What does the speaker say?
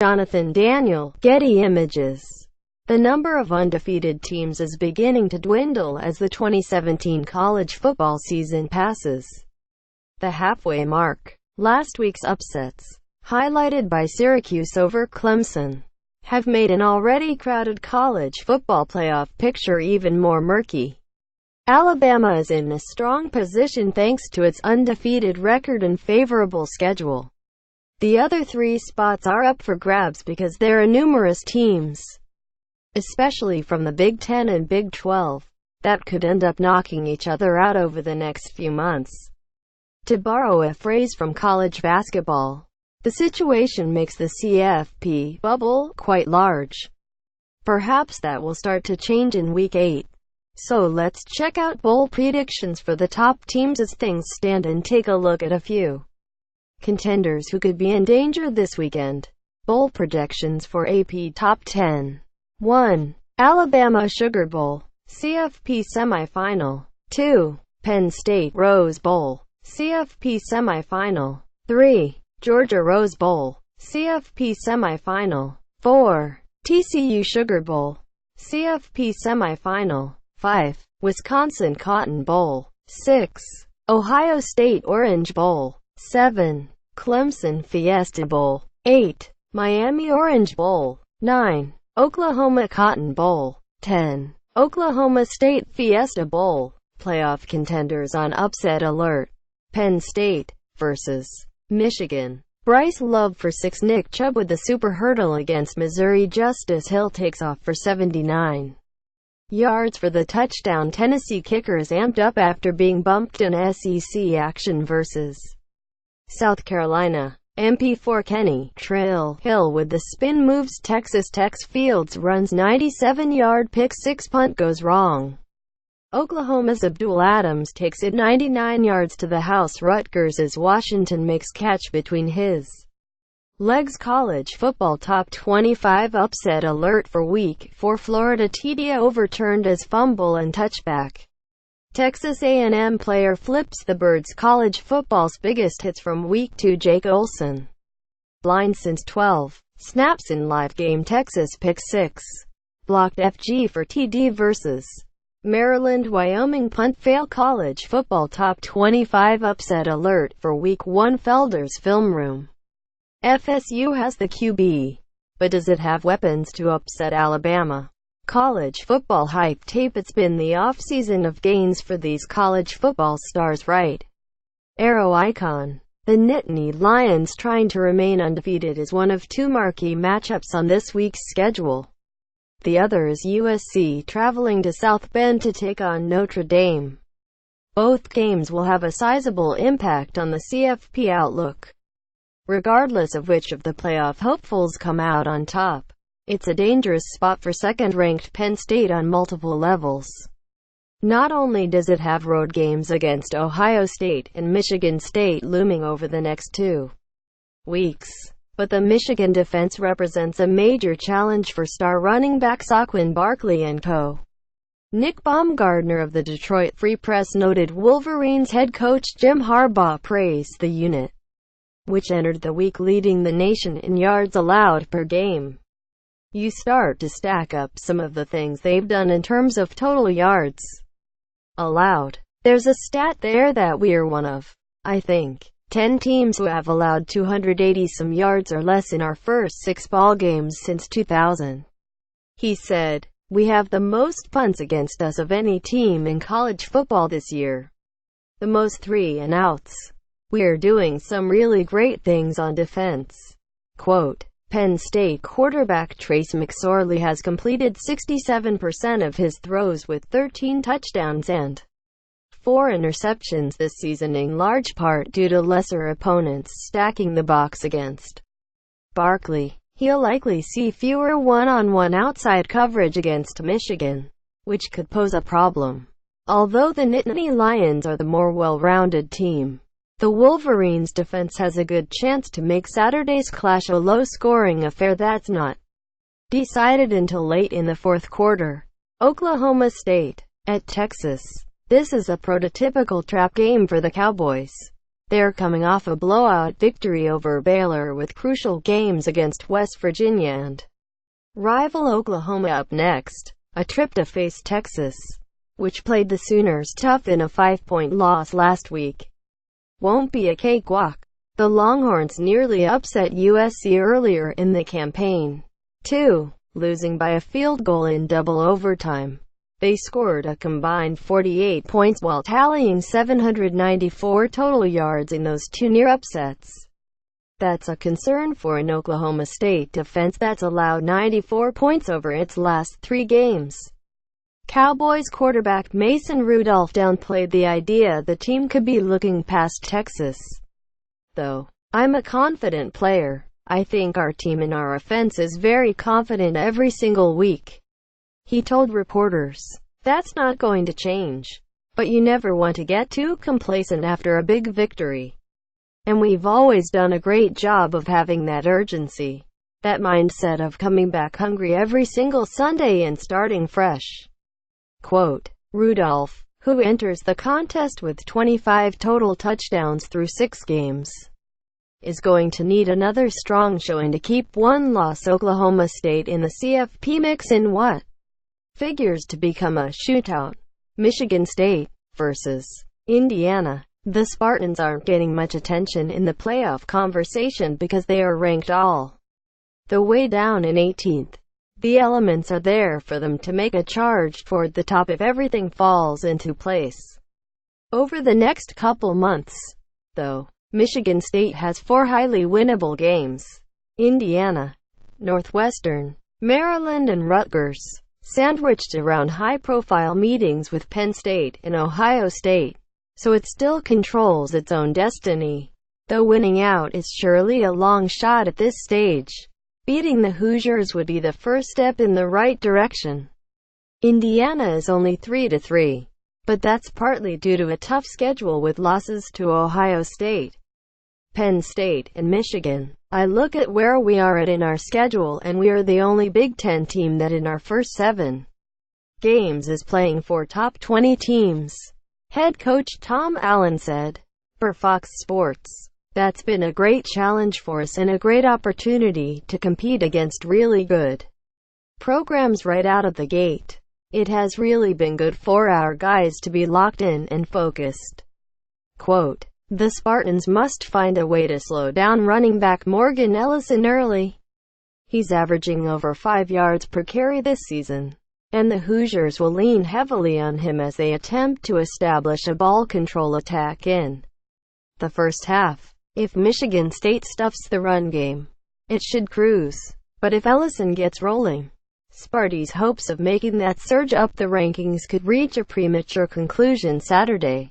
Jonathan Daniel, Getty Images. The number of undefeated teams is beginning to dwindle as the 2017 college football season passes the halfway mark. Last week's upsets, highlighted by Syracuse over Clemson, have made an already crowded college football playoff picture even more murky. Alabama is in a strong position thanks to its undefeated record and favorable schedule. The other three spots are up for grabs because there are numerous teams, especially from the Big Ten and Big 12, that could end up knocking each other out over the next few months. To borrow a phrase from college basketball, the situation makes the CFP bubble quite large. Perhaps that will start to change in Week 8. So let's check out bowl predictions for the top teams as things stand and take a look at a few contenders who could be in danger this weekend. Bowl projections for AP Top 10. 1. Alabama Sugar Bowl, CFP Semifinal. 2. Penn State Rose Bowl, CFP Semifinal. 3. Georgia Rose Bowl, CFP Semifinal. 4. TCU Sugar Bowl, CFP Semifinal. 5. Wisconsin Cotton Bowl. 6. Ohio State Orange Bowl. 7. Clemson Fiesta Bowl. 8. Miami Orange Bowl. 9. Oklahoma Cotton Bowl. 10. Oklahoma State Fiesta Bowl. Playoff contenders on upset alert. Penn State versus Michigan. Bryce Love for 6. Nick Chubb with the super hurdle against Missouri. Justice Hill takes off for 79 yards for the touchdown. Tennessee kickers amped up after being bumped in SEC action versus South Carolina. MP4 Kenny Trail Hill with the spin moves. Texas Tech's Fields runs 97-yard pick 6 punt goes wrong. Oklahoma's Abdul Adams takes it 99 yards to the house. Rutgers's Washington makes catch between his legs. College football top 25 upset alert for Week 4. Florida TD overturned as fumble and touchback. Texas A&M player flips the birds. College football's biggest hits from Week 2. Jake Olson, blind since 12 snaps in live game. Texas pick 6, blocked. FG for TD versus Maryland. Wyoming punt fail. College football top 25 upset alert for Week 1. Felder's film room. FSU has the QB, but does it have weapons to upset Alabama? College football hype tape. It's been the off-season of gains for these college football stars, right? Arrow icon. The Nittany Lions trying to remain undefeated is one of two marquee matchups on this week's schedule. The other is USC traveling to South Bend to take on Notre Dame. Both games will have a sizable impact on the CFP outlook. Regardless of which of the playoff hopefuls come out on top, it's a dangerous spot for second-ranked Penn State on multiple levels. Not only does it have road games against Ohio State and Michigan State looming over the next 2 weeks, but the Michigan defense represents a major challenge for star running back Saquon Barkley and co. Nick Baumgardner of the Detroit Free Press noted Wolverines head coach Jim Harbaugh praised the unit, which entered the week leading the nation in yards allowed per game. You start to stack up some of the things they've done in terms of total yards allowed. There's a stat there that we're one of, I think, 10 teams who have allowed 280-some yards or less in our first 6 ball games since 2000. He said, "We have the most punts against us of any team in college football this year. The most 3-and-outs. We're doing some really great things on defense." Quote, Penn State quarterback Trace McSorley has completed 67% of his throws with 13 touchdowns and 4 interceptions this season, in large part due to lesser opponents stacking the box against Barkley. He'll likely see fewer one-on-one outside coverage against Michigan, which could pose a problem. Although the Nittany Lions are the more well-rounded team, the Wolverines' defense has a good chance to make Saturday's clash a low-scoring affair that's not decided until late in the fourth quarter. Oklahoma State at Texas. This is a prototypical trap game for the Cowboys. They're coming off a blowout victory over Baylor with crucial games against West Virginia and rival Oklahoma up next. A trip to face Texas, which played the Sooners tough in a 5-point loss last week, won't be a cakewalk. The Longhorns nearly upset USC earlier in the campaign, too, losing by a field goal in double overtime. They scored a combined 48 points while tallying 794 total yards in those two near upsets. That's a concern for an Oklahoma State defense that's allowed 94 points over its last 3 games. Cowboys quarterback Mason Rudolph downplayed the idea the team could be looking past Texas. Though, "I'm a confident player. I think our team and our offense is very confident every single week," he told reporters. "That's not going to change. But you never want to get too complacent after a big victory. And we've always done a great job of having that urgency, that mindset of coming back hungry every single Sunday and starting fresh." Quote, Rudolph, who enters the contest with 25 total touchdowns through 6 games, is going to need another strong showing to keep one-loss Oklahoma State in the CFP mix in what figures to become a shootout. Michigan State versus Indiana. The Spartans aren't getting much attention in the playoff conversation because they are ranked all the way down in 18th. The elements are there for them to make a charge toward the top if everything falls into place over the next couple months, though. Michigan State has 4 highly winnable games. Indiana, Northwestern, Maryland and Rutgers, sandwiched around high-profile meetings with Penn State and Ohio State, so it still controls its own destiny. Though winning out is surely a long shot at this stage, beating the Hoosiers would be the first step in the right direction. Indiana is only 3-3, but that's partly due to a tough schedule with losses to Ohio State, Penn State, and Michigan. I look at where we are at in our schedule and we are the only Big Ten team that in our first 7 games is playing 4 top 20 teams, head coach Tom Allen said. For Fox Sports, "That's been a great challenge for us and a great opportunity to compete against really good programs right out of the gate. It has really been good for our guys to be locked in and focused." Quote, "The Spartans must find a way to slow down running back Morgan Ellison early. He's averaging over 5 yards per carry this season, and the Hoosiers will lean heavily on him as they attempt to establish a ball control attack in the first half. If Michigan State stuffs the run game, it should cruise. But if Ellison gets rolling, Sparty's hopes of making that surge up the rankings could reach a premature conclusion Saturday."